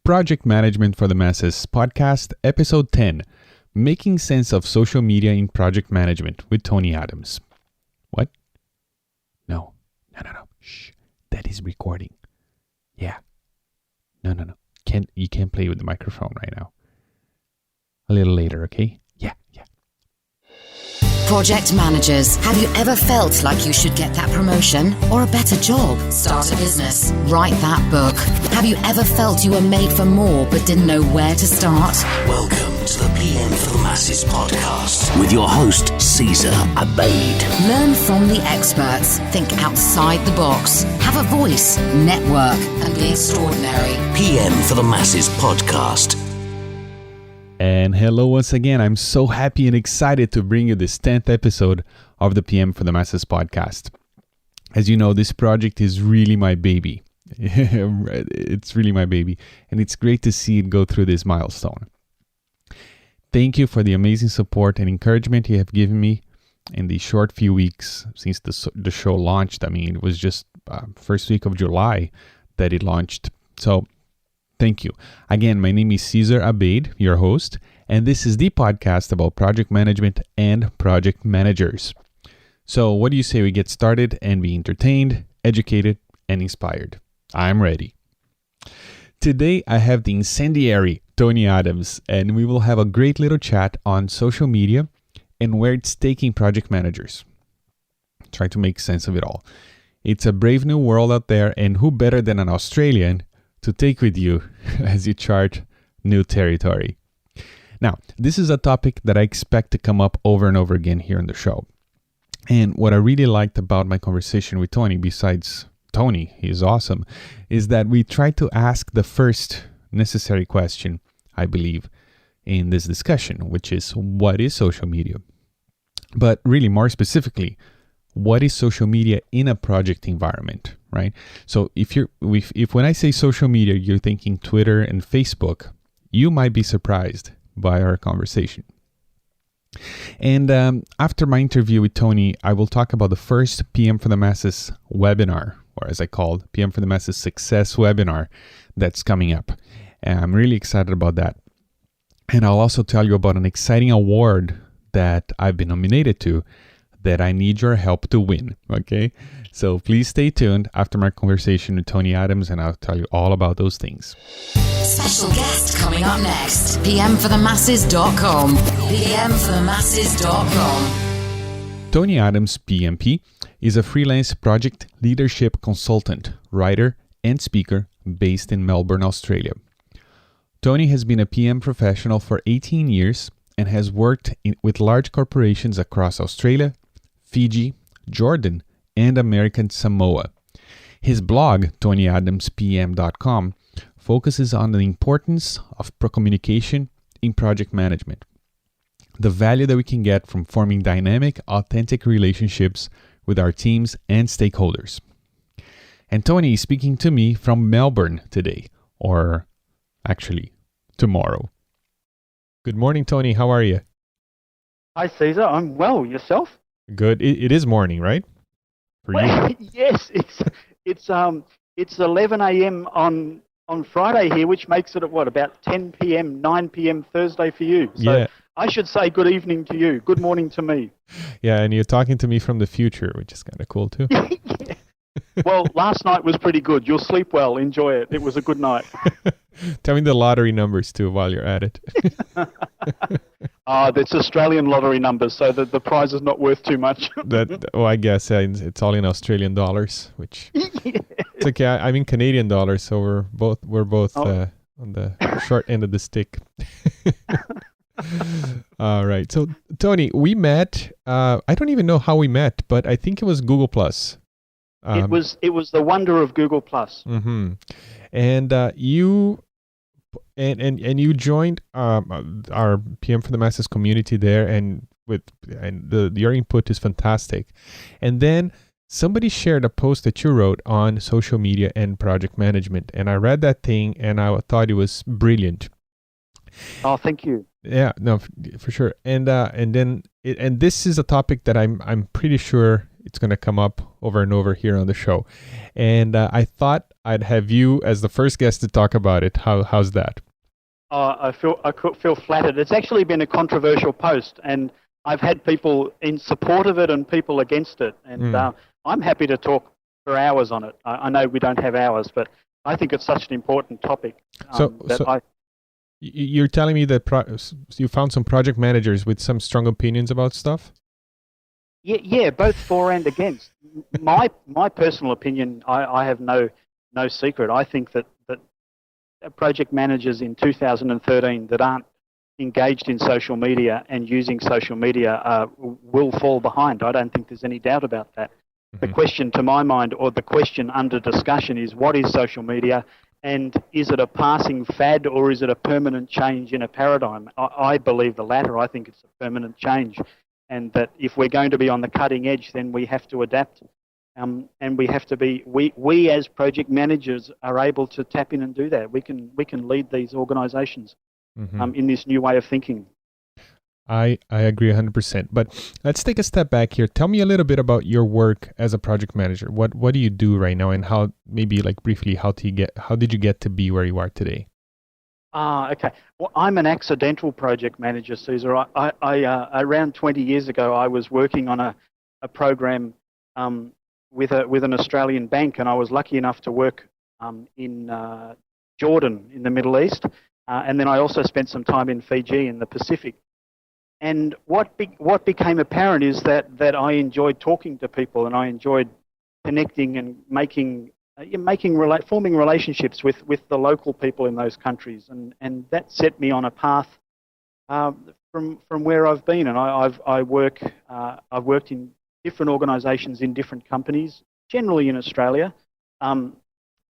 Project Management for the Masses podcast, episode 10, Making Sense of Social Media in Project Management with Tony Adams. What? No. Shh. That is recording. Yeah. No. You can't play with the microphone right now. A little later, okay? Yeah. Project managers, have you ever felt like you should get that promotion or a better job? Start a business. Write that book. Have you ever felt you were made for more but didn't know where to start? Welcome to the PM for the Masses podcast with your host, Caesar Abaid. Learn from the experts. Think outside the box. Have a voice, network, and be extraordinary. PM for the Masses podcast. And hello once again. I'm so happy and excited to bring you this 10th episode of the PM for the Masses podcast. As you know, this project is really my baby. It's really my baby. And it's great to see it go through this milestone. Thank you for the amazing support and encouragement you have given me in the short few weeks since the show launched. I mean, it was just first week of July that it launched. So thank you. Again, my name is Caesar Abaid, your host, and this is the podcast about project management and project managers. So what do you say we get started and be entertained, educated, and inspired? I'm ready. Today, I have the incendiary Tony Adams, and we will have a great little chat on social media and where it's taking project managers. Try to make sense of it all. It's a brave new world out there, and who better than an Australian to take with you as you chart new territory. Now, this is a topic that I expect to come up over and over again here on the show. And what I really liked about my conversation with Tony, besides Tony, he's awesome, is that we tried to ask the first necessary question, I believe, in this discussion, which is, what is social media? But really, more specifically, what is social media in a project environment, right? So if when I say social media, you're thinking Twitter and Facebook, you might be surprised by our conversation. And after my interview with Tony, I will talk about the first PM for the Masses webinar, or as I called, PM for the Masses Success webinar that's coming up. And I'm really excited about that. And I'll also tell you about an exciting award that I've been nominated to that I need your help to win, okay? So please stay tuned after my conversation with Tony Adams, and I'll tell you all about those things. Special guest coming up next. PMforthemasses.com. PMforthemasses.com. Tony Adams, PMP, is a freelance project leadership consultant, writer, and speaker based in Melbourne, Australia. Tony has been a PM professional for 18 years and has worked with large corporations across Australia, Fiji, Jordan, and American Samoa. His blog, TonyAdamsPM.com, focuses on the importance of communication in project management, the value that we can get from forming dynamic, authentic relationships with our teams and stakeholders. And Tony is speaking to me from Melbourne today, or actually tomorrow. Good morning, Tony. How are you? Hi, Caesar. I'm well. Yourself? Good. It is morning, right? For you? Yes. It's 11 a.m. on Friday here, which makes it at about 10 p.m., 9 p.m. Thursday for you. So yeah. I should say good evening to you. Good morning to me. Yeah, and you're talking to me from the future, which is kind of cool too. Yeah. Well, last night was pretty good. You'll sleep well. Enjoy it. It was a good night. Tell me the lottery numbers too while you're at it. That's Australian lottery numbers, so the prize is not worth too much. I guess it's all in Australian dollars, which it's okay. I'm in Canadian dollars, so we're both on the short end of the stick. All right. So Tony, we met. I don't even know how we met, but I think it was Google Plus. It was the wonder of Google Plus. Mm-hmm. And you joined our PM for the Masses community there, and your input is fantastic. And then somebody shared a post that you wrote on social media and project management, and I read that thing and I thought it was brilliant. Oh, thank you. Yeah, no, for sure. And this is a topic that I'm pretty sure it's going to come up over and over here on the show. And I thought I'd have you as the first guest to talk about it. How's that? I feel flattered. It's actually been a controversial post, and I've had people in support of it and people against it. And I'm happy to talk for hours on it. I know we don't have hours, but I think it's such an important topic. You're telling me that you found some project managers with some strong opinions about stuff? Yeah, both for and against. My personal opinion, I have no secret. I think that project managers in 2013 that aren't engaged in social media and using social media will fall behind. I don't think there's any doubt about that. The question to my mind, or the question under discussion, is what is social media, and is it a passing fad or is it a permanent change in a paradigm? I believe the latter. I think it's a permanent change, and that if we're going to be on the cutting edge, then we have to adapt. And we have to be. We as project managers are able to tap in and do that. We can lead these organisations in this new way of thinking. I agree 100%. But let's take a step back here. Tell me a little bit about your work as a project manager. What do you do right now, and how, maybe like briefly, how did you get to be where you are today? Okay. Well, I'm an accidental project manager, Caesar. I around 20 years ago, I was working on a program with an Australian bank, and I was lucky enough to work in Jordan in the Middle East, and then I also spent some time in Fiji in the Pacific. And what became apparent is that I enjoyed talking to people, and I enjoyed connecting and forming relationships with the local people in those countries, and that set me on a path from where I've been. And I've worked in different organisations in different companies, generally in Australia,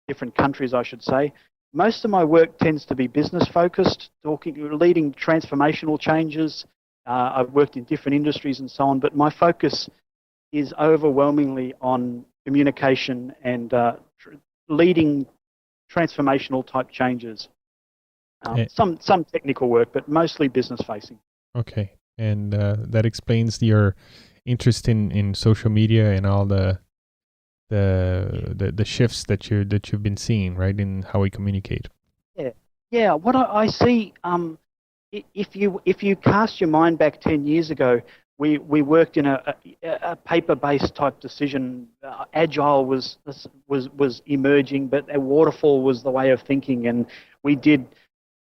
different countries, I should say. Most of my work tends to be business focused, leading transformational changes. I've worked in different industries and so on, but my focus is overwhelmingly on communication and leading transformational type changes. Some technical work, but mostly business facing. Okay, and that explains your interest in social media and all the shifts that you've been seeing, right, in how we communicate. Yeah. What I see. If you cast your mind back 10 years ago, we worked in a paper-based type decision. Agile was emerging, but a waterfall was the way of thinking, and we did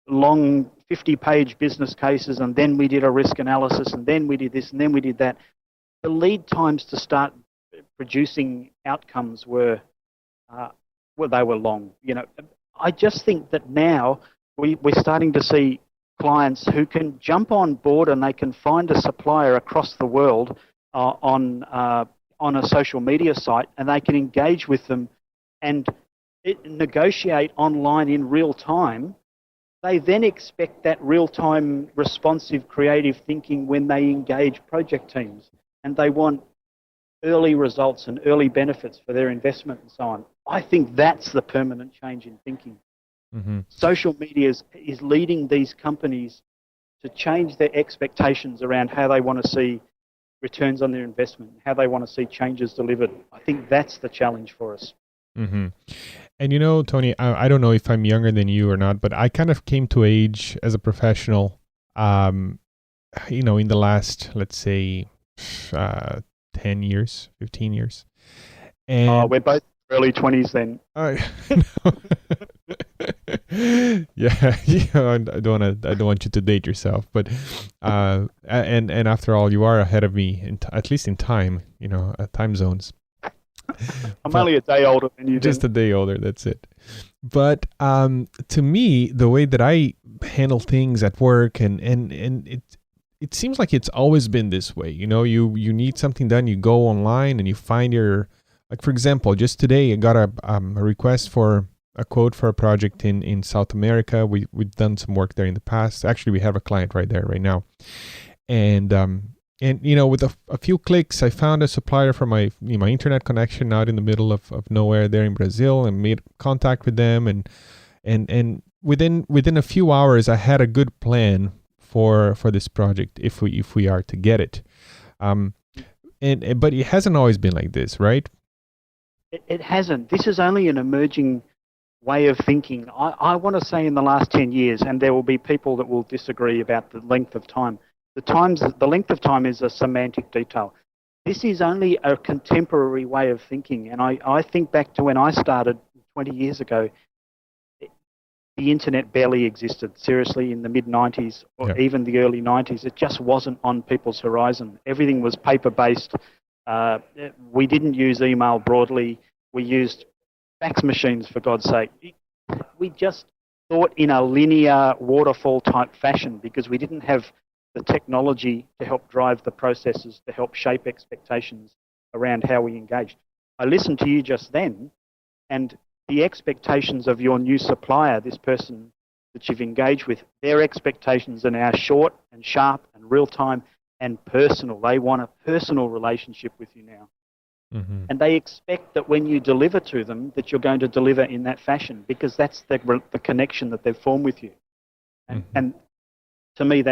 long 50-page business cases, and then we did a risk analysis, and then we did this, and then we did that. The lead times to start producing outcomes were long. I just think that now we're starting to see clients who can jump on board and they can find a supplier across the world on a social media site, and they can engage with them and negotiate online in real time. They then expect that real-time responsive creative thinking when they engage project teams, and they want early results and early benefits for their investment and so on. I think that's the permanent change in thinking. Social media is leading these companies to change their expectations around how they want to see returns on their investment, how they want to see changes delivered. I think that's the challenge for us. And Tony, I don't know if I'm younger than you or not, but I kind of came to age as a professional, in the last, let's say, 10 years, 15 years. And we're both early 20s then. Yeah, I don't want you to date yourself, but and after all, you are ahead of me, at least in time, time zones. I'm only a day older than you. Just a day older, that's it. But to me, the way that I handle things at work, and it seems like it's always been this way. You need something done, you go online and you find like, for example, just today I got a request for a quote for a project in South America. We've done some work there in the past. Actually, we have a client right there right now, and with a few clicks, I found a supplier for my internet connection out in the middle of nowhere there in Brazil, and made contact with them, and within a few hours, I had a good plan for this project if we are to get it, but it hasn't always been like this, right? It hasn't. This is only an emerging way of thinking. I want to say in the last 10 years, and there will be people that will disagree about the length of time. The length of time is a semantic detail. This is only a contemporary way of thinking. And I think back to when I started 20 years ago, the internet barely existed, seriously, in the mid-90s or even the early 90s. It just wasn't on people's horizon. Everything was paper-based. We didn't use email broadly. We used fax machines, for God's sake. We just thought in a linear waterfall-type fashion because we didn't have the technology to help drive the processes, to help shape expectations around how we engaged. I listened to you just then, and the expectations of your new supplier, this person that you've engaged with, their expectations are now short and sharp and real-time and personal. They want a personal relationship with you now. Mm-hmm. And they expect that when you deliver to them that you're going to deliver in that fashion because that's the connection that they've formed with you. And to me,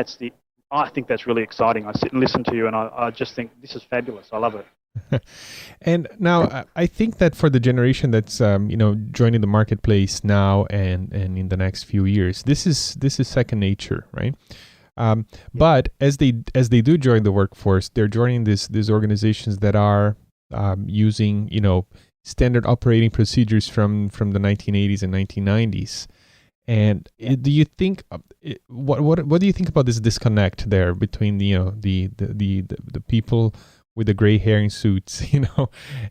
I think that's really exciting. I sit and listen to you and I just think this is fabulous. I love it. And now I think that for the generation that's joining the marketplace now and in the next few years, this is second nature, right? But as they do join the workforce, they're joining these organizations that are using standard operating procedures from the 1980s and 1990s. And do you think what do you think about this disconnect there between the people with the gray hair in suits,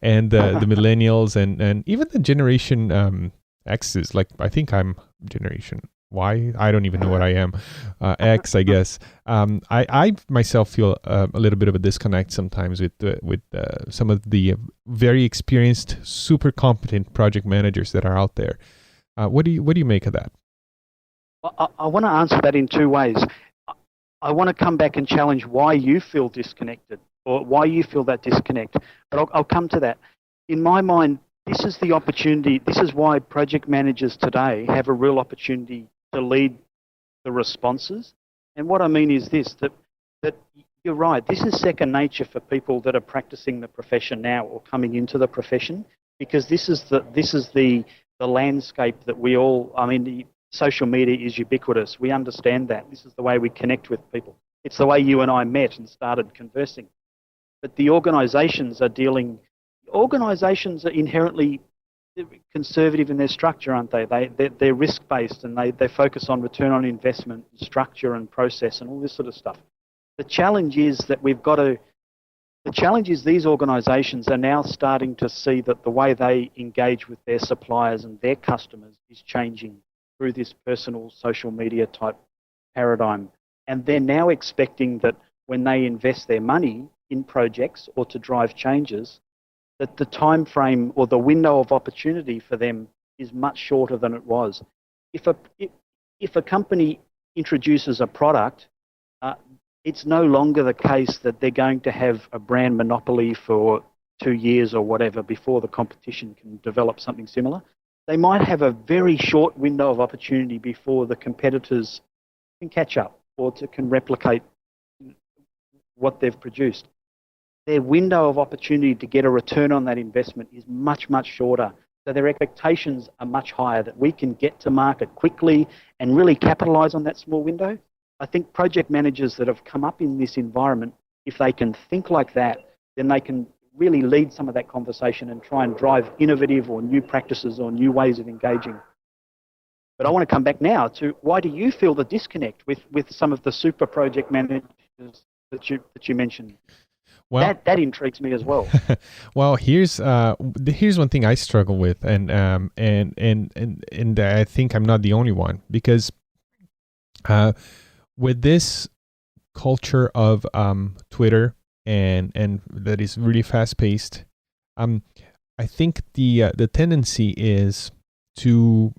and the millennials and even the generation X's? Like I think I'm generation Y. I don't even know what I am. X, I guess. I myself feel a little bit of a disconnect sometimes with some of the very experienced, super competent project managers that are out there. What do you make of that? I want to answer that in two ways. I want to come back and challenge why you feel disconnected or why you feel that disconnect. But I'll come to that. In my mind, this is the opportunity. This is why project managers today have a real opportunity to lead the responses. And what I mean is this, that you're right. This is second nature for people that are practicing the profession now or coming into the profession, because this is the landscape that we all, social media is ubiquitous. We understand that. This is the way we connect with people. It's the way you and I met and started conversing. But the organisations are inherently conservative in their structure, aren't they? They're risk-based and they focus on return on investment, structure and process and all this sort of stuff. The challenge is these organisations are now starting to see that the way they engage with their suppliers and their customers is changing through this personal social media type paradigm. And they're now expecting that when they invest their money in projects or to drive changes, that the time frame or the window of opportunity for them is much shorter than it was. If a company introduces a product, it's no longer the case that they're going to have a brand monopoly for 2 years or whatever before the competition can develop something similar. They might have a very short window of opportunity before the competitors can catch up or can replicate what they've produced. Their window of opportunity to get a return on that investment is much, much shorter. So their expectations are much higher that we can get to market quickly and really capitalize on that small window. I think project managers that have come up in this environment, if they can think like that, then they can really lead some of that conversation and try and drive innovative or new practices or new ways of engaging. But I want to come back now to why do you feel the disconnect with some of the super project managers that you mentioned? Well, that intrigues me as well. Well, here's one thing I struggle with, and I think I'm not the only one, because with this culture of Twitter and that is really fast paced, I think the tendency is to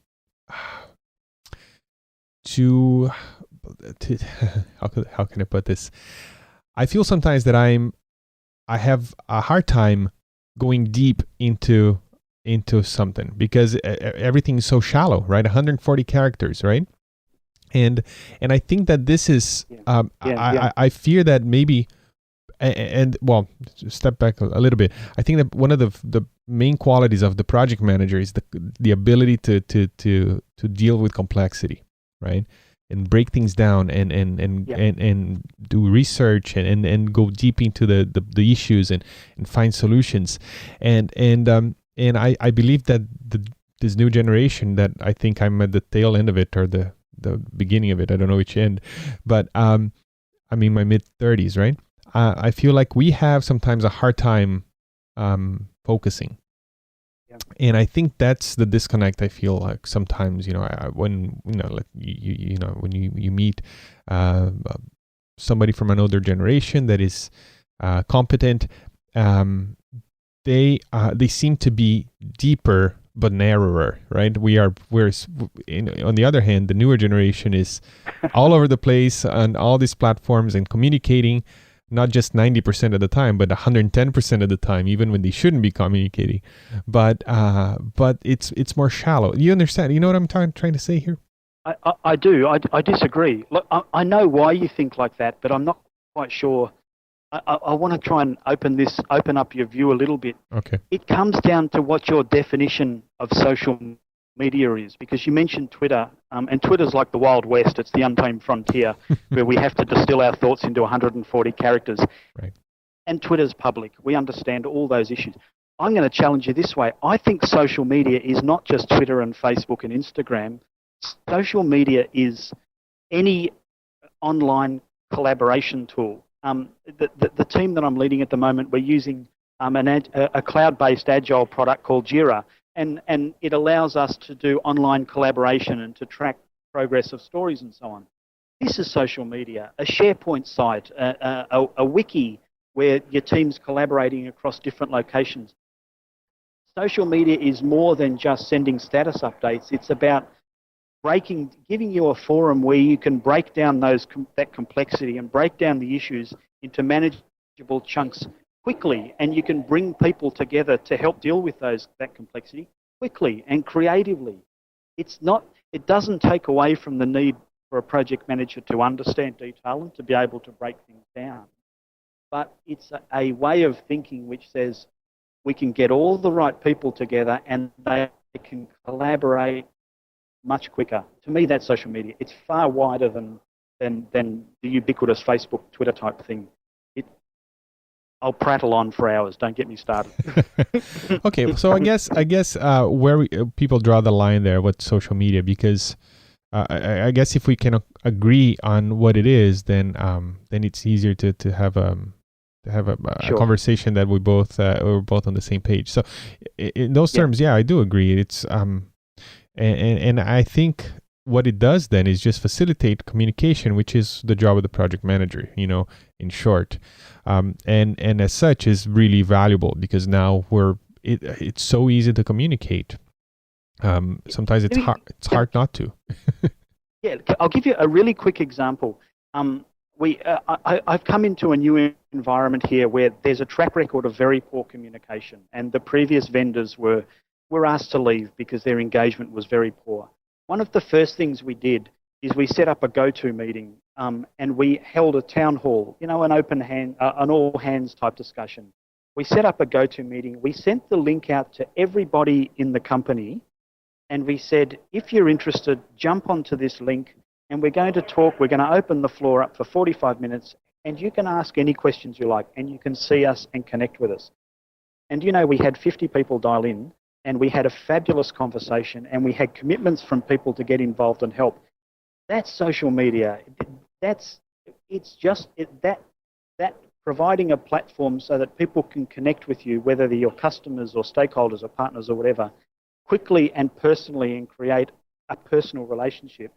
how can I put this? I feel sometimes that I have a hard time going deep into something because everything is so shallow, right? 140 characters, right? And I think that this is I fear that maybe, and well, step back a little bit. I think that one of the main qualities of the project manager is the ability to deal with complexity, right? And break things down and do research and go deep into the issues and find solutions. And I believe that this new generation, that I think I'm at the tail end of it or the beginning of it, I don't know which end, but I'm in my mid-30s, right? I feel like we have sometimes a hard time focusing. And I think that's the disconnect. I feel like sometimes, when like when you meet somebody from another generation that is competent, they seem to be deeper but narrower, right? We're on the other hand, the newer generation is all over the place on all these platforms and communicating. Not just 90% of the time, but 110% of the time, even when they shouldn't be communicating. But it's more shallow. You understand? You know what I'm trying to say here? I do. I disagree. Look, I know why you think like that, but I'm not quite sure. I want to try and open up your view a little bit. Okay. It comes down to what your definition of social media is, because you mentioned Twitter, and Twitter's like the Wild West. It's the untamed frontier where we have to distill our thoughts into 140 characters. Right. And Twitter's public. We understand all those issues. I'm going to challenge you this way. I think social media is not just Twitter and Facebook and Instagram. Social media is any online collaboration tool. The team that I'm leading at the moment, we're using a cloud-based agile product called Jira. And it allows us to do online collaboration and to track progress of stories and so on. This is social media, a SharePoint site, a wiki where your team's collaborating across different locations. Social media is more than just sending status updates. It's about giving you a forum where you can break down that complexity and break down the issues into manageable chunks quickly, and you can bring people together to help deal with that complexity quickly and creatively. It doesn't take away from the need for a project manager to understand detail and to be able to break things down. But it's a way of thinking which says we can get all the right people together and they can collaborate much quicker. To me, that's social media. It's far wider than the ubiquitous Facebook, Twitter type thing. I'll prattle on for hours. Don't get me started. Okay, so I guess where people draw the line there with social media, because I guess if we can agree on what it is, then it's easier to have a conversation that we're both on the same page. So in those terms, yeah, I do agree. It's and I think what it does then is just facilitate communication, which is the job of the project manager, in short. And as such is really valuable because now it's so easy to communicate. Sometimes it's hard not to. Yeah, I'll give you a really quick example. I've come into a new environment here where there's a track record of very poor communication, and the previous vendors were asked to leave because their engagement was very poor. One of the first things we did is we set up a go-to meeting, and we held a town hall, an an all-hands type discussion. We set up a go-to meeting. We sent the link out to everybody in the company, and we said, if you're interested, jump onto this link, and we're going to talk. We're going to open the floor up for 45 minutes, and you can ask any questions you like, and you can see us and connect with us. And, we had 50 people dial in, and we had a fabulous conversation, and we had commitments from people to get involved and help. That's social media. That providing a platform so that people can connect with you, whether they're your customers or stakeholders or partners or whatever, quickly and personally, and create a personal relationship.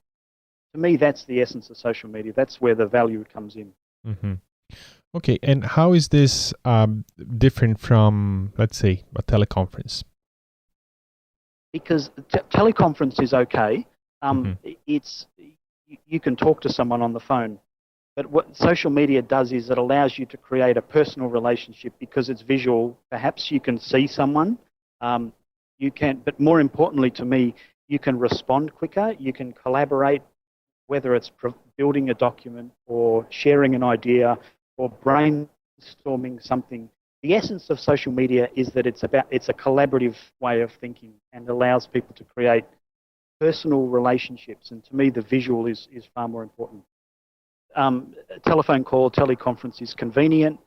To me, that's the essence of social media. That's where the value comes in. Mm-hmm. Okay, and how is this different from, let's say, a teleconference? Because teleconference is okay. You can talk to someone on the phone. But what social media does is it allows you to create a personal relationship because it's visual. Perhaps you can see someone. But more importantly to me, you can respond quicker. You can collaborate, whether it's building a document or sharing an idea or brainstorming something. the essence of social media is that it's a collaborative way of thinking and allows people to create personal relationships. And to me, the visual is far more important. Telephone call, teleconference is convenient,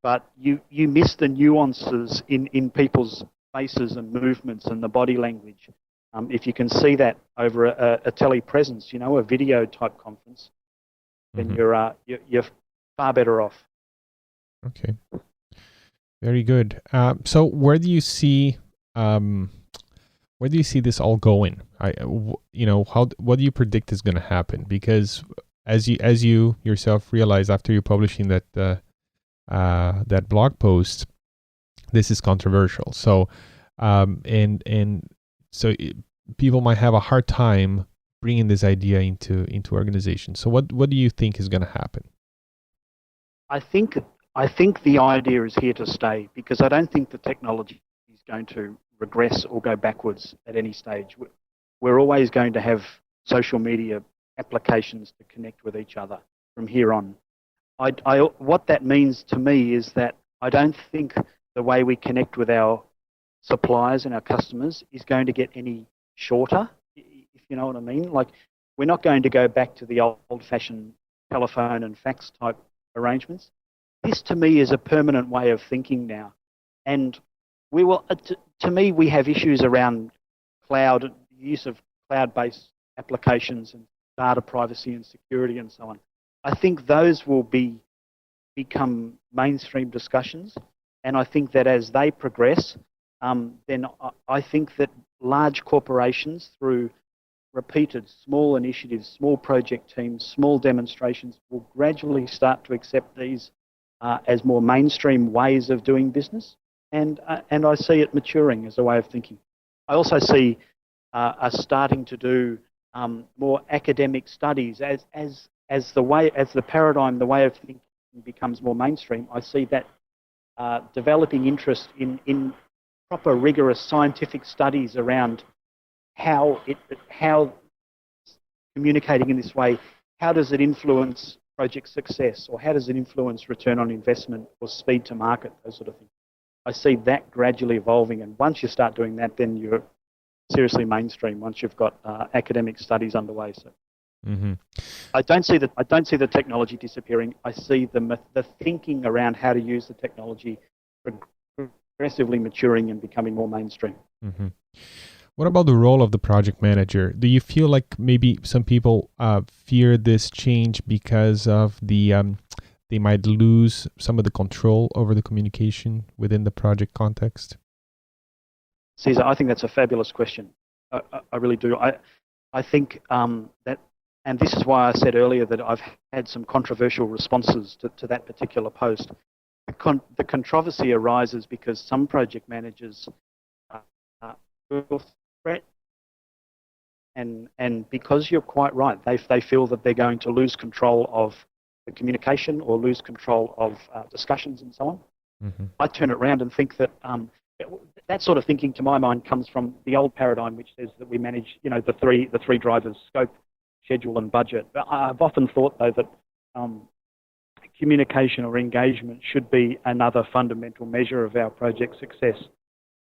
but you miss the nuances in people's faces and movements and the body language. If you can see that over a telepresence, a video type conference, then you're far better off. Okay, very good. So where do you see this all going? What do you predict is going to happen? Because as you yourself realize after you publishing that blog post, this is controversial. So people might have a hard time bringing this idea into organizations. So what do you think is going to happen? I think the idea is here to stay, because I don't think the technology is going to regress or go backwards at any stage. We're always going to have social media applications to connect with each other from here on. What that means to me is that I don't think the way we connect with our suppliers and our customers is going to get any shorter, if you know what I mean. Like, we're not going to go back to the old-fashioned telephone and fax type arrangements. This, to me, is a permanent way of thinking now. And we will, to me, we have issues around cloud, use of cloud-based applications and data privacy and security and so on. I think those will become mainstream discussions. And I think that as they progress, then I think that large corporations, through repeated small initiatives, small project teams, small demonstrations, will gradually start to accept these as more mainstream ways of doing business. And I see it maturing as a way of thinking. I also see us starting to do more academic studies as the paradigm, the way of thinking becomes more mainstream. I see that developing interest in proper, rigorous scientific studies around how communicating in this way, how does it influence project success, or how does it influence return on investment or speed to market, those sort of things. I see that gradually evolving, and once you start doing that, then you're seriously mainstream once you've got academic studies underway. So I don't see the technology disappearing. I see the thinking around how to use the technology progressively maturing and becoming more mainstream. What about the role of the project manager? Do you feel like maybe some people fear this change because of they might lose some of the control over the communication within the project context? Cesar, I think that's a fabulous question. I really do. I think that, and this is why I said earlier that I've had some controversial responses to that particular post. The controversy arises because some project managers feel threat, and because you're quite right, they feel that they're going to lose control of the communication or lose control of discussions and so on. I turn it around and think that that sort of thinking, to my mind, comes from the old paradigm, which says that we manage, the three drivers: scope, schedule, and budget. But I've often thought, though, that communication or engagement should be another fundamental measure of our project success.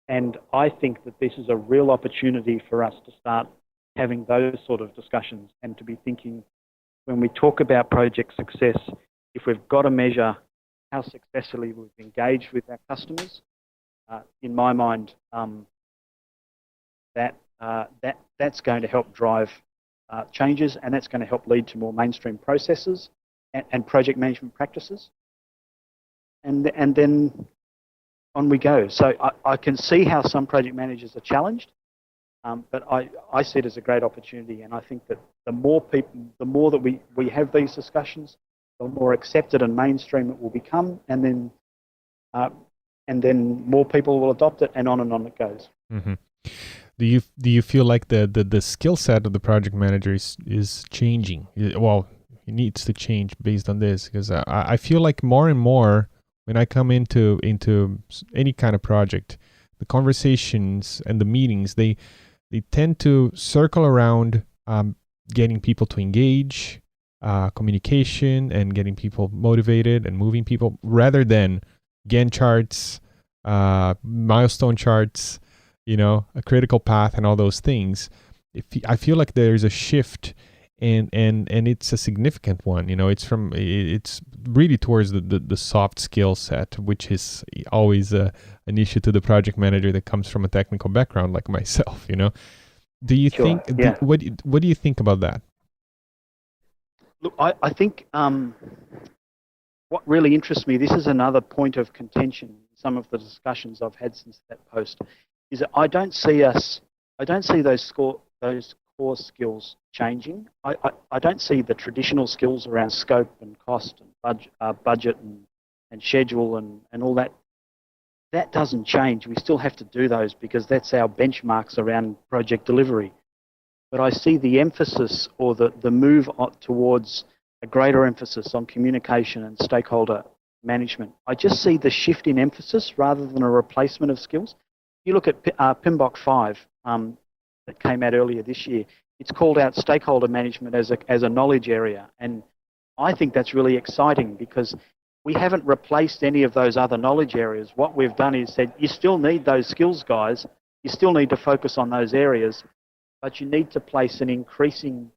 And I think that this is a real opportunity for us to start having those sort of discussions and to be thinking, when we talk about project success, if we've got to measure how successfully we've engaged with our customers, in my mind, that's going to help drive changes, and that's going to help lead to more mainstream processes and project management practices. And then on we go. So I can see how some project managers are challenged, but I see it as a great opportunity, and I think that the more that we have these discussions, the more accepted and mainstream it will become, and then more people will adopt it, and on it goes. Do you feel like the skill set of the project manager is changing? Well, it needs to change based on this, because I feel like more and more when I come into any kind of project, the conversations and the meetings, they tend to circle around getting people to engage, communication, and getting people motivated and moving people, rather than Gantt charts, milestone charts, a critical path and all those things. I feel like there's a shift, and it's a significant one. It's really towards the soft skill set, which is always an issue to the project manager that comes from a technical background like myself. Do you Sure, think? yeah. What do you think about that? Look, I think what really interests me, this is another point of contention in some of the discussions I've had since that post, is that I don't see those core skills changing. I don't see the traditional skills around scope and cost and budget and schedule and all that. That doesn't change. We still have to do those because that's our benchmarks around project delivery. But I see the emphasis or the move towards a greater emphasis on communication and stakeholder management. I just see the shift in emphasis rather than a replacement of skills. You look at PMBOK 5 that came out earlier this year. It's called out stakeholder management as a knowledge area, and I think that's really exciting because we haven't replaced any of those other knowledge areas. What we've done is said, you still need those skills, guys. You still need to focus on those areas, but you need to place an increasing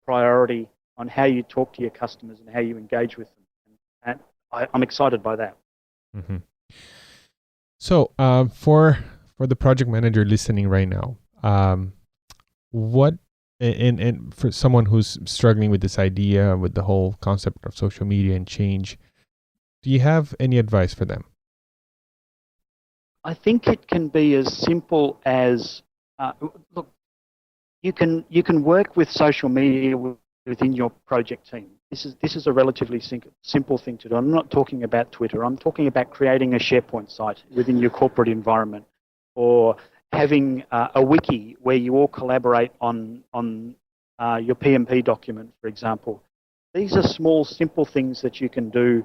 priority on how you talk to your customers and how you engage with them. And I'm excited by that. Mm-hmm. So for the project manager listening right now, what and for someone who's struggling with this idea, with the whole concept of social media and change, do you have any advice for them? I think it can be as simple as look. You can work with social media within your project team. This is a relatively simple thing to do. I'm not talking about Twitter. I'm talking about creating a SharePoint site within your corporate environment, or having a wiki where you all collaborate on your PMP document, for example. These are small, simple things that you can do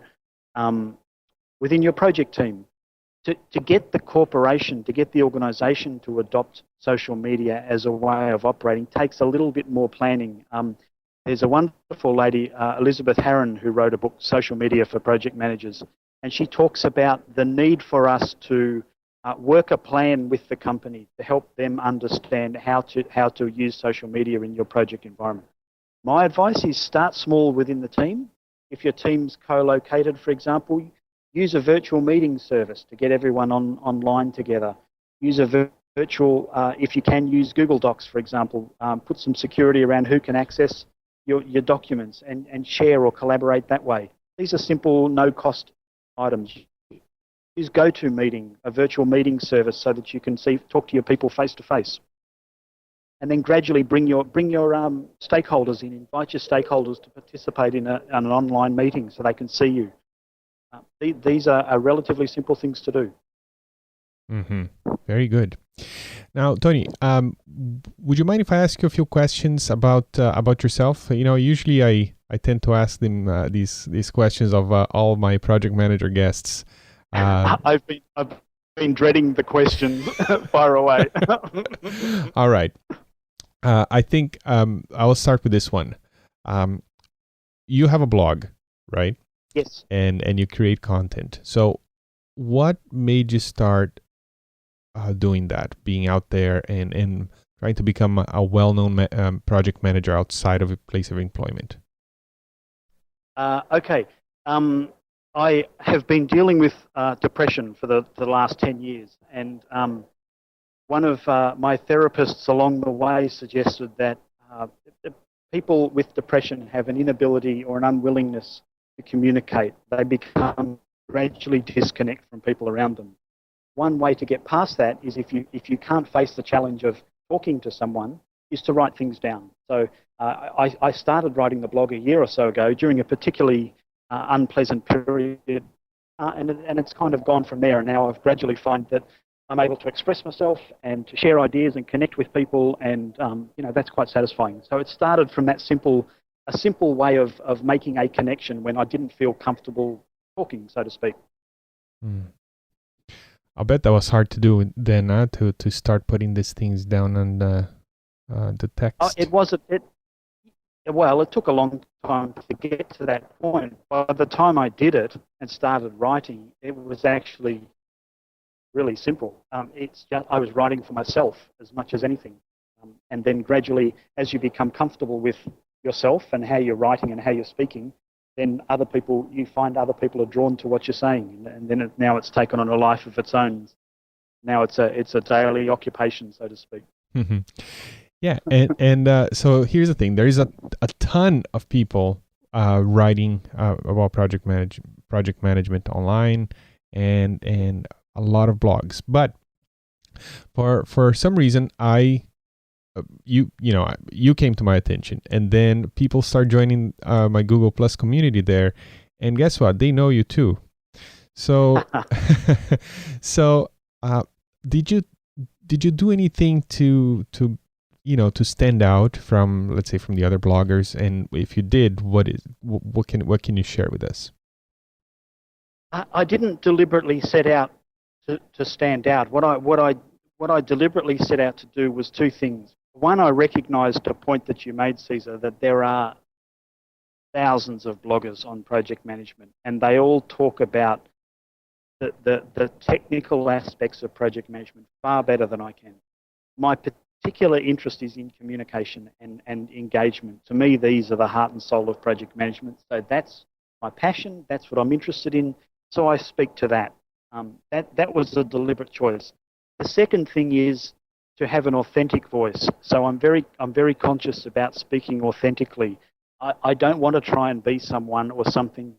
within your project team. To get the corporation, to get the organisation to adopt social media as a way of operating takes a little bit more planning. There's a wonderful lady, Elizabeth Harron, who wrote a book, Social Media for Project Managers, and she talks about the need for us to work a plan with the company to help them understand how to use social media in your project environment. My advice is start small within the team. If your team's co-located, for example, use a virtual meeting service to get everyone online together. Use a virtual, if you can, use Google Docs, for example. Put some security around who can access your documents and share or collaborate that way. These are simple, no-cost items. Use GoToMeeting, a virtual meeting service, so that you can talk to your people face-to-face. And then gradually bring your stakeholders in. Invite your stakeholders to participate in an online meeting so they can see you. These are relatively simple things to do. Mm-hmm. Very good. Now, Tony, would you mind if I ask you a few questions about yourself? Usually I tend to ask them these questions of all my project manager guests. I've been dreading the questions. Fire away. All right. I think I'll start with this one. You have a blog, right? Yes. And you create content. So what made you start doing that, being out there and trying to become a well-known project manager outside of a place of employment? Okay. I have been dealing with depression for the last 10 years. And one of my therapists along the way suggested that people with depression have an inability or an unwillingness to communicate. They become gradually disconnect from people around them. One way to get past that is if you can't face the challenge of talking to someone, is to write things down. So I started writing the blog a year or so ago during a particularly unpleasant period, and it's kind of gone from there. And now I've gradually found that I'm able to express myself and to share ideas and connect with people, and that's quite satisfying. So it started from that a simple way of making a connection when I didn't feel comfortable talking, so to speak. I'll bet that was hard to do then, to start putting these things down on the text. It wasn't. Well, it took a long time to get to that point. By the time I did it and started writing, it was actually really simple. It's just I was writing for myself as much as anything, and then gradually, as you become comfortable with yourself and how you're writing and how you're speaking, then you find other people are drawn to what you're saying, and then now it's taken on a life of its own. Now it's a daily occupation, so to speak. Mm-hmm. Yeah, and so here's the thing: there is a ton of people writing about project management online, and a lot of blogs. But for some reason, you came to my attention, and then people start joining my Google Plus community there, and guess what? They know you too. So did you do anything to stand out from, let's say, from the other bloggers? And if you did, what can you share with us? I didn't deliberately set out to stand out. What I deliberately set out to do was two things. One, I recognized a point that you made, Caesar, that there are thousands of bloggers on project management, and they all talk about the technical aspects of project management far better than I can. My particular interest is in communication and engagement. To me, these are the heart and soul of project management. So that's my passion. That's what I'm interested in. So I speak to that. That was a deliberate choice. The second thing is to have an authentic voice. So I'm very conscious about speaking authentically. I don't want to try and be someone or something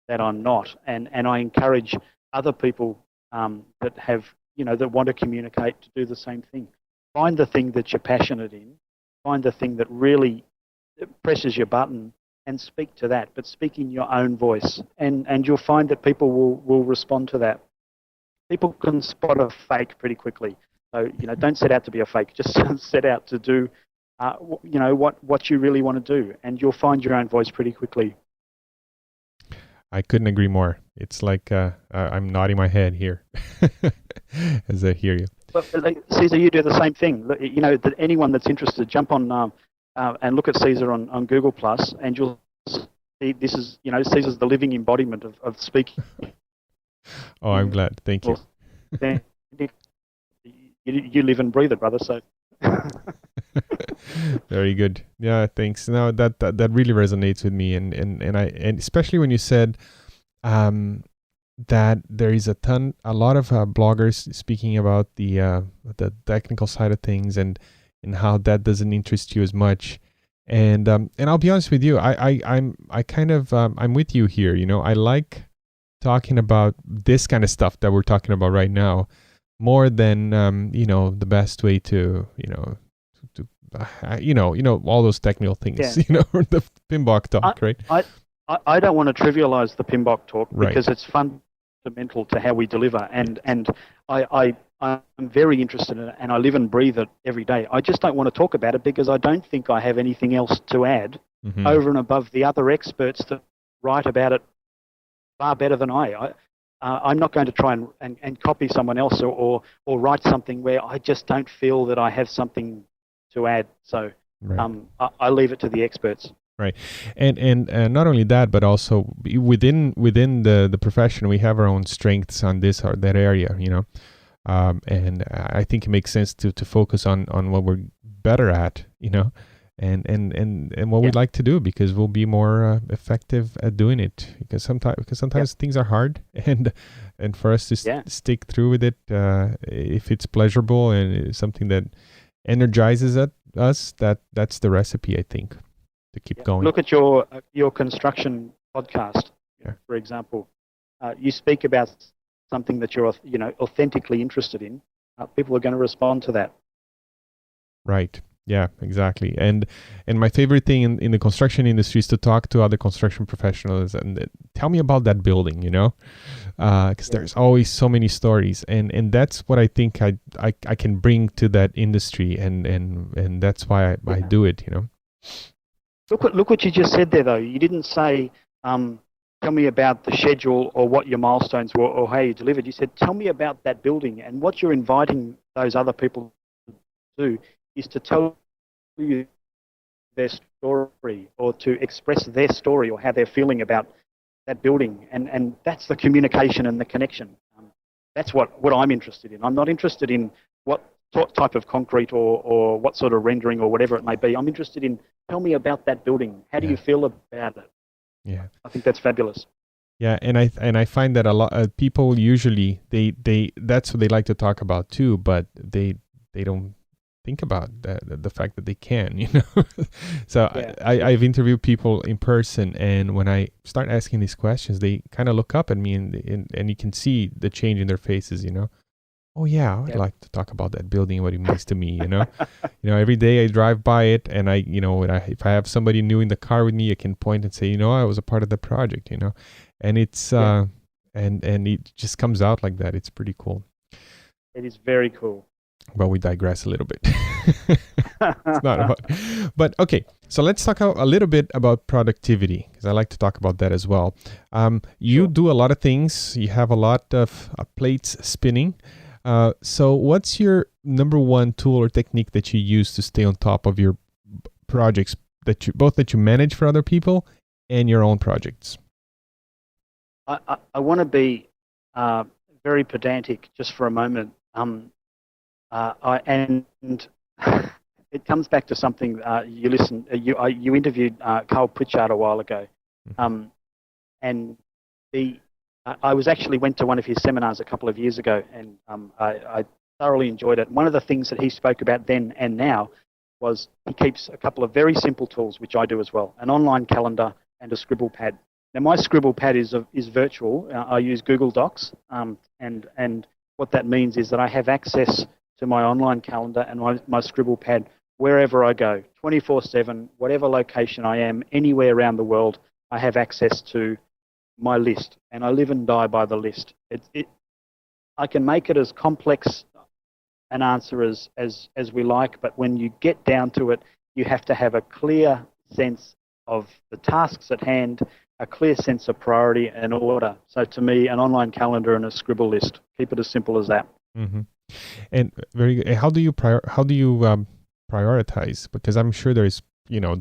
that I'm not. And I encourage other people that have, that want to communicate to do the same thing. Find the thing that you're passionate in. Find the thing that really presses your button and speak to that, but speak in your own voice. And you'll find that people will respond to that. People can spot a fake pretty quickly. So, don't set out to be a fake. Just set out to do, what you really want to do. And you'll find your own voice pretty quickly. I couldn't agree more. It's like I'm nodding my head here as I hear you. But Caesar, you do the same thing. That anyone that's interested, jump on and look at Caesar on Google Plus, and you'll see this is, Caesar's the living embodiment of speaking. Oh, I'm glad. Thank you. You live and breathe it, brother. So. Very good. Yeah, thanks. No, that really resonates with me, and especially when you said that there is a lot of bloggers speaking about the technical side of things and how that doesn't interest you as much. And I'll be honest with you, I'm with you here. I like talking about this kind of stuff that we're talking about right now more than the best way to all those technical things, the PMBOK talk, right? I don't want to trivialize the PMBOK talk, right, because it's fundamental to how we deliver, and I'm very interested in it, and I live and breathe it every day. I just don't want to talk about it because I don't think I have anything else to add over and above the other experts that write about it far better than I'm not going to try and copy someone else or write something where I just don't feel that I have something to add. So right, I leave it to the experts. Right, and not only that, but also within the profession, we have our own strengths on this or that area, and I think it makes sense to focus on what we're better at, and what we'd like to do, because we'll be more effective at doing it. Because sometimes things are hard, and for us to stick through with it, if it's pleasurable and it's something that energizes us, that's the recipe, I think, to keep going. Look at your construction podcast, for example. You speak about something that you're authentically interested in. People are going to respond to that. Right. Yeah, exactly. And my favorite thing in the construction industry is to talk to other construction professionals and tell me about that building, because there's always so many stories, and that's what I think I can bring to that industry, and that's why I do it, Look what you just said there, though. You didn't say, tell me about the schedule or what your milestones were or how you delivered. You said, tell me about that building. And what you're inviting those other people to do is to tell you their story or to express their story or how they're feeling about that building. And that's the communication and the connection. That's what I'm interested in. I'm not interested in what type of concrete or what sort of rendering or whatever it may be. I'm interested in, tell me about that building. How do you feel about it? Yeah. I think that's fabulous. Yeah, and I find that a lot of people usually they that's what they like to talk about too, but they don't think about the fact that they can, you know. So yeah. I've interviewed people in person, and when I start asking these questions, they kind of look up at me, and you can see the change in their faces, you know. Oh yeah, I'd like to talk about that building, what it means to me, you know. You know, every day I drive by it, and if I have somebody new in the car with me, I can point and say, you know, I was a part of the project, you know. And it's and it just comes out like that. It's pretty cool. It is very cool. But we digress a little bit. It's not about, but okay. So let's talk a little bit about productivity, because I like to talk about that as well. You do a lot of things. You have a lot of plates spinning. So what's your number one tool or technique that you use to stay on top of your projects that you manage for other people and your own projects? I want to be very pedantic just for a moment. And it comes back to something you interviewed Carl Pritchard a while ago, and I went to one of his seminars a couple of years ago, and I thoroughly enjoyed it. One of the things that he spoke about then and now was he keeps a couple of very simple tools, which I do as well: an online calendar and a scribble pad. Now, my scribble pad is virtual. I use Google Docs, and what that means is that I have access to my online calendar and my scribble pad wherever I go, 24/7, whatever location I am, anywhere around the world, I have access to my list, and I live and die by the list. I can make it as complex an answer as we like, but when you get down to it, you have to have a clear sense of the tasks at hand, a clear sense of priority and order. So to me, an online calendar and a scribble list. Keep it as simple as that. Mm-hmm. And very good. How do you prioritize? Because I'm sure there's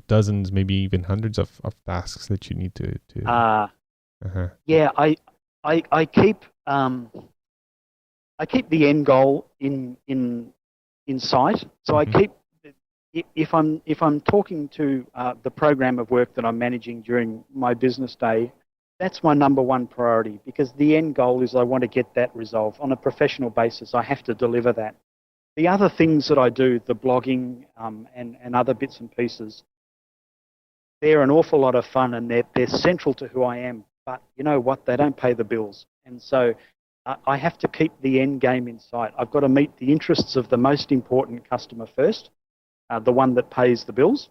dozens, maybe even hundreds of tasks that you need to. Yeah, I keep the end goal in sight. So I keep, if I'm talking to the program of work that I'm managing during my business day, that's my number one priority, because the end goal is I want to get that resolved. On a professional basis, I have to deliver that. The other things that I do, the blogging and other bits and pieces, they're an awful lot of fun, and they're central to who I am. But you know what? They don't pay the bills. And so I have to keep the end game in sight. I've got to meet the interests of the most important customer first, the one that pays the bills.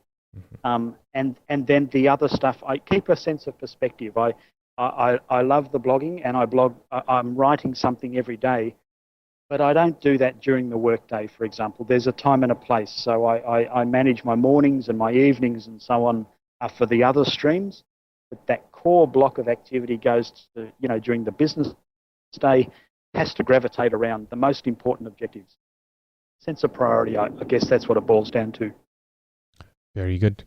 And then the other stuff, I keep a sense of perspective. I love the blogging, and I blog. I'm writing something every day, but I don't do that during the workday, for example. There's a time and a place. So I manage my mornings and my evenings and so on for the other streams. But that core block of activity goes to, during the business day, has to gravitate around the most important objectives. Sense of priority, I guess that's what it boils down to. Very good.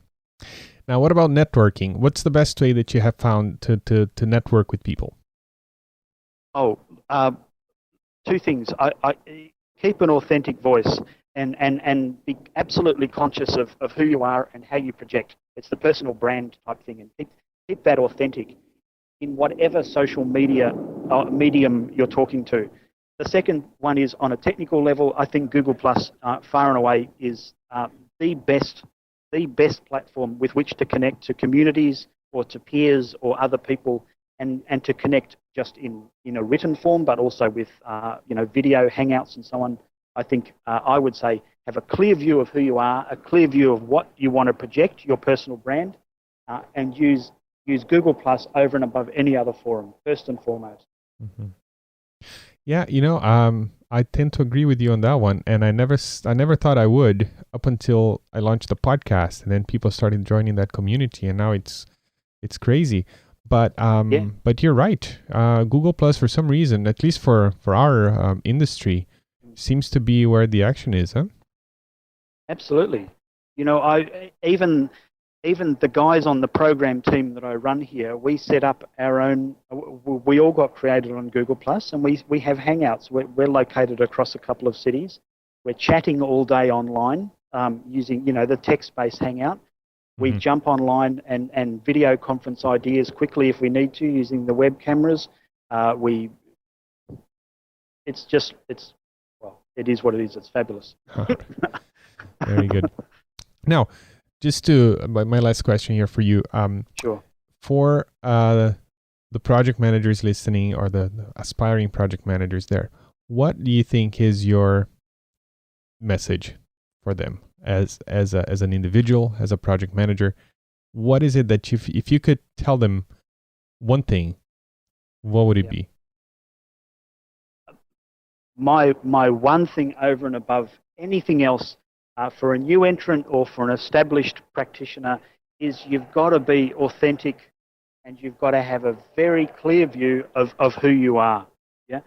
Now, what about networking? What's the best way that you have found to network with people? Two things. I keep an authentic voice and be absolutely conscious of who you are and how you project. It's the personal brand type thing, and keep that authentic in whatever social media medium you're talking to. The second one is on a technical level. I think Google Plus far and away is the best platform with which to connect to communities or to peers or other people, and to connect just in a written form, but also with video hangouts and so on. I think I would say have a clear view of who you are, a clear view of what you want to project, your personal brand, and use Google Plus over and above any other forum, first and foremost. Mm-hmm. Yeah, I tend to agree with you on that one, and I never thought I would, up until I launched the podcast, and then people started joining that community, and now it's crazy. But but you're right. Google Plus, for some reason, at least for our industry, seems to be where the action is, huh? Absolutely. I even even the guys on the program team that I run here, we set up our own. We all got created on Google Plus, and we have Hangouts. We're located across a couple of cities. We're chatting all day online using the text-based Hangout. We jump online and video conference ideas quickly if we need to using the web cameras. It is what it is. It's fabulous. Very good. Now, just my last question here for you. Sure. For the project managers listening or the aspiring project managers there, what do you think is your message for them as an individual, as a project manager? What is it that if you could tell them one thing, what would it be? My one thing over and above anything else for a new entrant or for an established practitioner is you've got to be authentic, and you've got to have a very clear view of who you are. Yeah,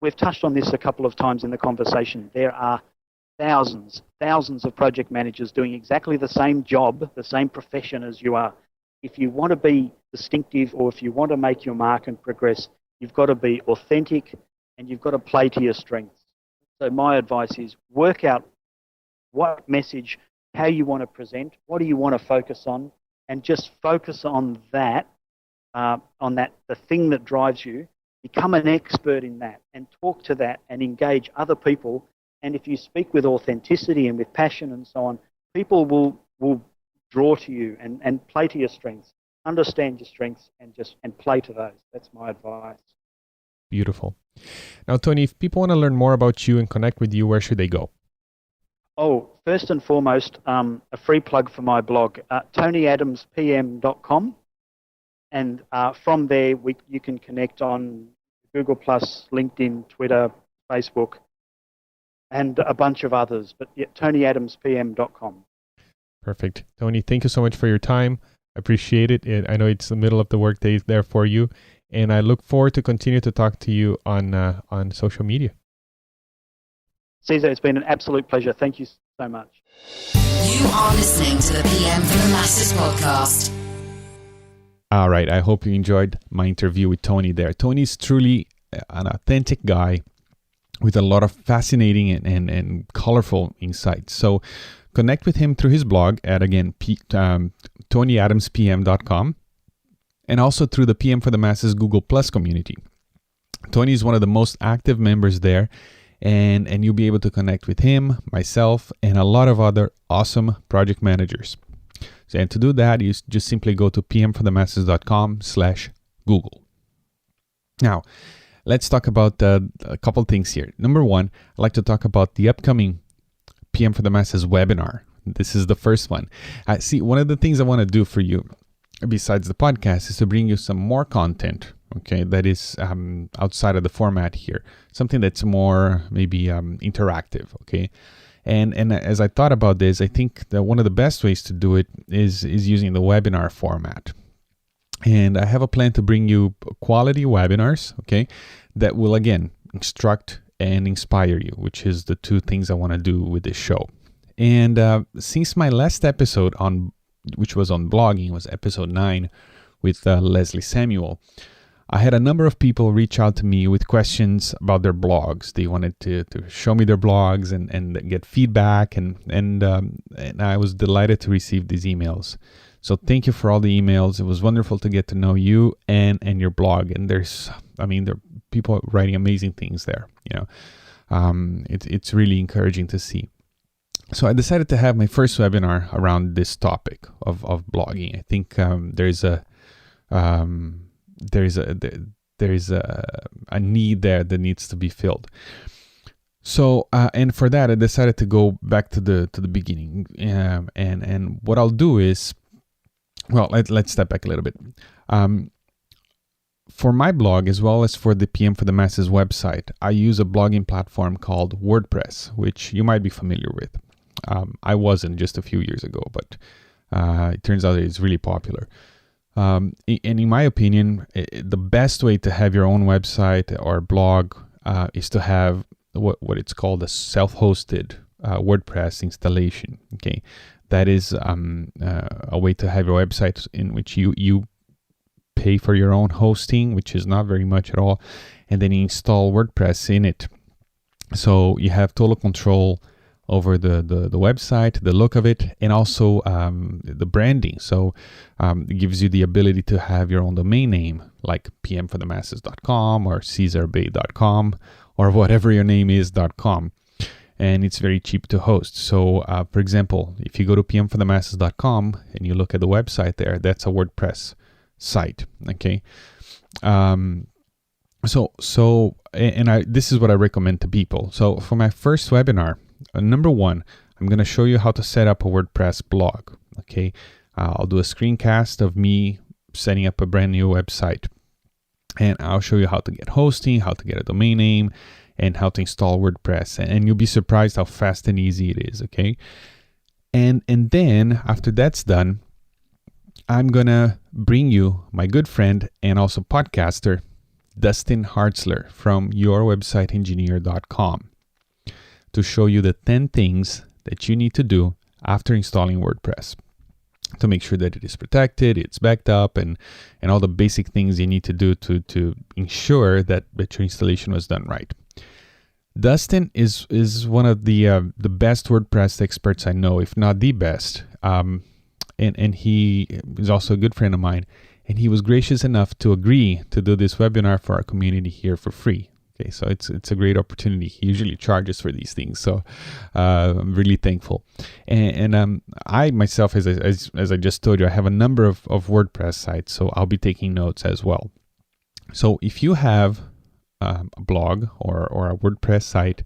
we've touched on this a couple of times in the conversation. There are thousands of project managers doing exactly the same job, the same profession as you are. If you want to be distinctive, or if you want to make your mark and progress, you've got to be authentic, and you've got to play to your strengths. So my advice is work out what message, how you want to present, what do you want to focus on, and just focus on that, the thing that drives you. Become an expert in that and talk to that and engage other people. And if you speak with authenticity and with passion and so on, people will draw to you and play to your strengths. Understand your strengths and play to those. That's my advice. Beautiful. Now, Tony, if people want to learn more about you and connect with you, where should they go? Oh, first and foremost, a free plug for my blog, TonyAdamsPM.com. And from there, you can connect on Google+, LinkedIn, Twitter, Facebook, and a bunch of others. But yeah, TonyAdamsPM.com. Perfect. Tony, thank you so much for your time. I appreciate it. I know it's the middle of the workday there for you. And I look forward to continue to talk to you on social media. Cesar, it's been an absolute pleasure. Thank you so much. You are listening to the PM for the Masses podcast. All right, I hope you enjoyed my interview with Tony there. Tony's truly an authentic guy with a lot of fascinating and colorful insights. So connect with him through his blog at, again, TonyAdamsPM.com, and also through the PM for the Masses Google Plus community. Tony is one of the most active members there, and you'll be able to connect with him, myself, and a lot of other awesome project managers. And to do that, you just simply go to pmforthemasses.com/Google. Now, let's talk about a couple things here. Number one, I'd like to talk about the upcoming PM for the Masses webinar. This is the first one. See, one of the things I want to do for you, besides the podcast, is to bring you some more content, okay, that is outside of the format here. Something that's more maybe interactive, okay? And as I thought about this, I think that one of the best ways to do it is using the webinar format. And I have a plan to bring you quality webinars, okay, that will, again, instruct and inspire you, which is the two things I want to do with this show. And since my last episode, which was on blogging, was episode 9 with Leslie Samuel, I had a number of people reach out to me with questions about their blogs. They wanted to show me their blogs and get feedback, and I was delighted to receive these emails. So thank you for all the emails. It was wonderful to get to know you and your blog. And there are people writing amazing things there. It's really encouraging to see. So I decided to have my first webinar around this topic of blogging. I think there's a need there that needs to be filled. So and for that, I decided to go back to the beginning. And what I'll do is, well, let's step back a little bit. For my blog, as well as for the PM for the Masses website, I use a blogging platform called WordPress, which you might be familiar with. I wasn't just a few years ago, but it turns out it's really popular. And in my opinion, the best way to have your own website or blog is to have what it's called a self-hosted WordPress installation. Okay, that is a way to have your website in which you pay for your own hosting, which is not very much at all, and then you install WordPress in it. So you have total control over the website, the look of it, and also the branding. So it gives you the ability to have your own domain name, like pmforthemasses.com or caesarbay.com or whatever your name is .com. And it's very cheap to host. So, for example, if you go to pmforthemasses.com and you look at the website there, that's a WordPress site. Okay. This is what I recommend to people. So for my first webinar, number one, I'm going to show you how to set up a WordPress blog. Okay. I'll do a screencast of me setting up a brand new website, and I'll show you how to get hosting, how to get a domain name, and how to install WordPress. And you'll be surprised how fast and easy it is. Okay. And then after that's done, I'm going to bring you my good friend and also podcaster, Dustin Hartzler from yourwebsiteengineer.com, to show you the 10 things that you need to do after installing WordPress to make sure that it is protected, it's backed up, and all the basic things you need to do to ensure that your installation was done right. Dustin is one of the best WordPress experts I know, if not the best. And he is also a good friend of mine. And he was gracious enough to agree to do this webinar for our community here for free. Okay, so it's a great opportunity. He usually charges for these things, so I'm really thankful. And I myself, as I just told you, I have a number of WordPress sites, so I'll be taking notes as well. So if you have a blog or a WordPress site,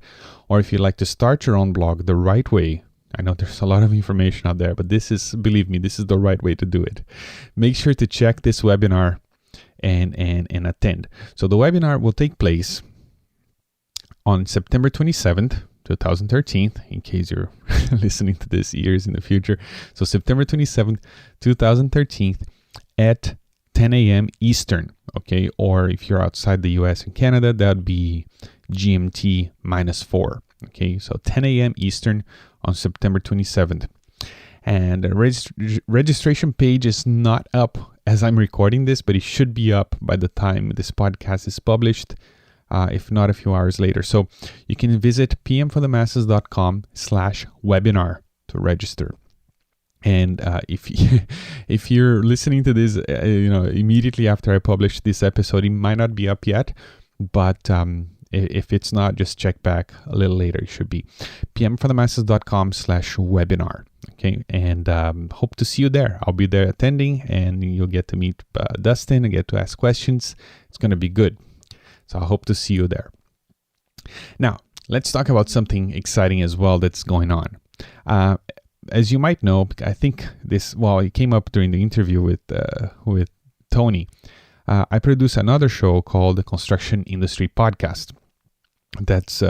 or if you'd like to start your own blog the right way, I know there's a lot of information out there, but believe me, this is the right way to do it. Make sure to check this webinar and attend. So the webinar will take place on September 27th, 2013, in case you're listening to this years in the future. So September 27th, 2013 at 10 a.m. Eastern, okay? Or if you're outside the US and Canada, that would be GMT -4, okay? So 10 a.m. Eastern on September 27th. And the registration page is not up as I'm recording this, but it should be up by the time this podcast is published, if not a few hours later. So you can visit pmforthemasses.com/webinar to register. And if you're listening to this, immediately after I publish this episode, it might not be up yet, but if it's not, just check back a little later. It should be pmforthemasses.com/webinar. Okay, and hope to see you there. I'll be there attending, and you'll get to meet Dustin and get to ask questions. It's going to be good. So I hope to see you there. Now, let's talk about something exciting as well that's going on. As you might know, I think it came up during the interview with Tony. I produce another show called the Construction Industry Podcast. That's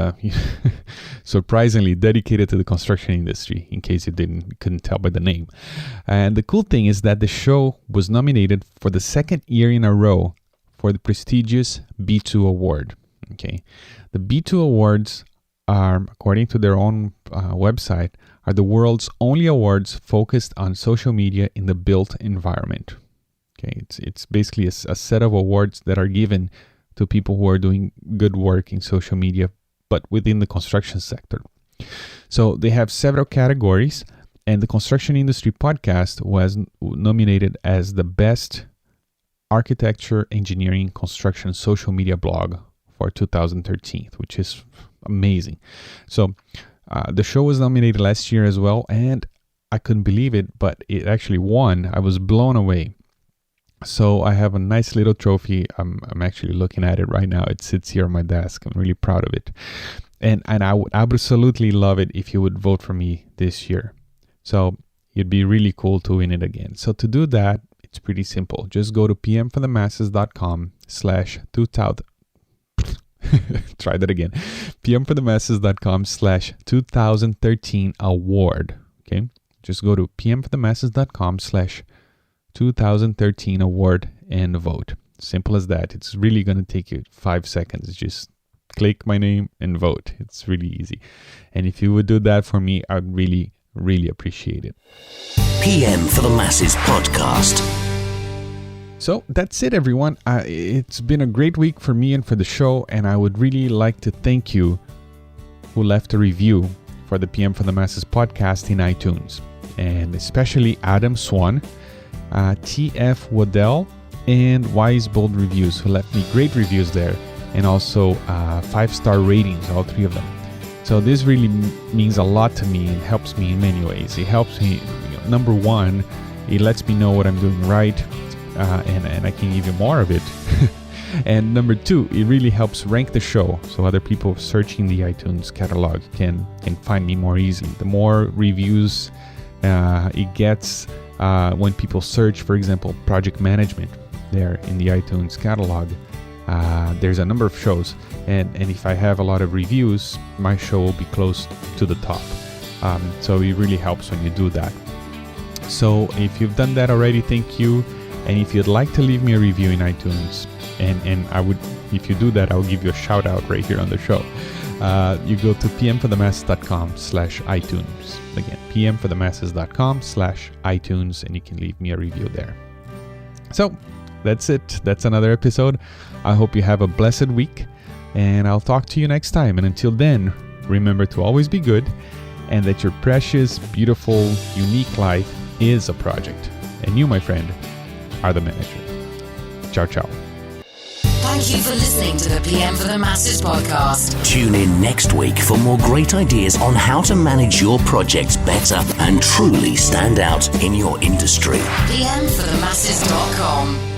surprisingly dedicated to the construction industry, in case you couldn't tell by the name. And the cool thing is that the show was nominated for the second year in a row for the prestigious B2 Award. Okay, the B2 Awards are, according to their own website, are the world's only awards focused on social media in the built environment. Okay, it's basically a set of awards that are given to people who are doing good work in social media, but within the construction sector. So they have several categories, and the Construction Industry Podcast was nominated as the best architecture, engineering, construction, social media blog for 2013, which is amazing. So the show was nominated last year as well, and I couldn't believe it, but it actually won. I was blown away. So I have a nice little trophy. I'm actually looking at it right now. It sits here on my desk. I'm really proud of it. And I would absolutely love it if you would vote for me this year. So it'd be really cool to win it again. So to do that, it's pretty simple. Just go to pmforthemasses.com/2000. Try that again. pmforthemasses.com/2013 award. Okay. Just go to pmforthemasses.com/2013 award and vote. Simple as that. It's really going to take you 5 seconds. Just click my name and vote. It's really easy. And if you would do that for me, I'd really, really appreciate it. PM for the Masses podcast. So that's it, everyone. It's been a great week for me and for the show, and I would really like to thank you who left a review for the PM for the Masses podcast in iTunes, and especially Adam Swan, TF Waddell, and Wise Bold Reviews, who left me great reviews there, and also 5-star ratings, all 3 of them. So this really means a lot to me and helps me in many ways. It helps me, number one, it lets me know what I'm doing right, and I can give you more of it. And number 2, it really helps rank the show, so other people searching the iTunes catalog can find me more easily. The more reviews it gets when people search, for example, project management there in the iTunes catalog, there's a number of shows, and if I have a lot of reviews, my show will be close to the top. So it really helps when you do that. So if you've done that already, thank you. And if you'd like to leave me a review in iTunes, and I would, if you do that, I'll give you a shout out right here on the show. You go to pmforthemasses.com/iTunes. Again, pmforthemasses.com/iTunes, and you can leave me a review there. So that's it. That's another episode. I hope you have a blessed week, and I'll talk to you next time. And until then, remember to always be good, and that your precious, beautiful, unique life is a project. And you, my friend, are the manager. Ciao, ciao. Thank you for listening to the PM for the Masses podcast. Tune in next week for more great ideas on how to manage your projects better and truly stand out in your industry. PMforthemasses.com